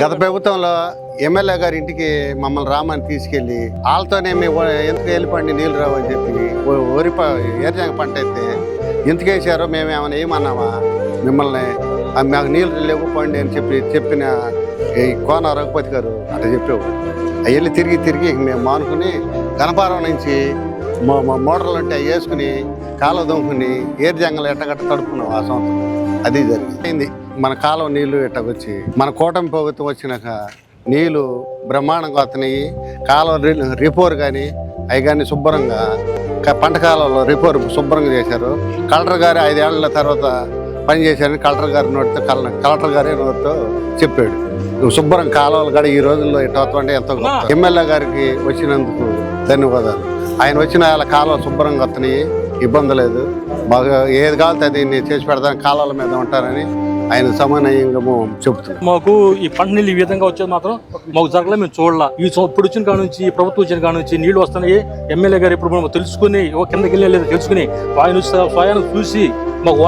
గత ప్రభుత్వంలో ఎమ్మెల్యే గారి ఇంటికి మమ్మల్ని రామని తీసుకెళ్లి వాళ్ళతోనే మేము ఎందుకు వెళ్ళిపండి నీళ్ళు రావని చెప్పి వరి ఏరుజంగ పంట అయితే ఎందుకు వేసారో మేమేమైనా ఏమన్నామా మిమ్మల్ని మాకు నీళ్ళు లేవు పండి అని చెప్పిన ఈ కోన రఘుపతి గారు అట్లా చెప్పావు. వెళ్ళి తిరిగి మేము మానుకుని గణపారం నుంచి మోటార్లు అంటే అవి వేసుకుని కాలువ దొంకుని ఏరుజంగలు ఎట్టగట్ట తడుపుకున్నాం ఆ సంవత్సరం. అది జరిగింది. మన కాలువ నీళ్లు ఎట్టకొచ్చి మన కూటమి ప్రభుత్వం వచ్చినాక నీళ్లు బ్రహ్మాండంగా వస్తున్నాయి. కాలువ రిపోర్ కానీ అవి కానీ శుభ్రంగా పంట కాలంలో రిపోర్ శుభ్రంగా చేశారు. కలెక్టర్ గారు 5 ఏళ్ల తర్వాత పని చేశారని కలెక్టర్ గారే నోటితో చెప్పాడు. శుభ్రం కాలువలు కూడా ఈ రోజుల్లో ఇట్లా అంటే ఎంతో గొప్ప. ఎమ్మెల్యే గారికి వచ్చినందుకు ధన్యవాదాలు. ఆయన వచ్చిన వాళ్ళ కాలువ శుభ్రంగా వస్తున్నాయి, ఇబ్బంది లేదు. బాగా ఏది కావాలితే అది నేను చేసి పెడతాను, కాలువల మీద ఉంటారని ఆయన సమానంగా చెబుతున్నాం. మాకు ఈ పంట నీళ్ళు ఈ విధంగా వచ్చేది మాత్రం మాకు జరగలే, మేము చూడాల. ఇప్పుడు వచ్చిన కాడ నుంచి ఈ ప్రభుత్వం వచ్చిన కాడ నుంచి నీళ్లు వస్తున్నాయి. ఎమ్మెల్యే గారు ఇప్పుడు తెలుసుకుని కిందకి వెళ్ళి తెలుసుకుని ఆయన స్వయాన్ని చూసి మాకు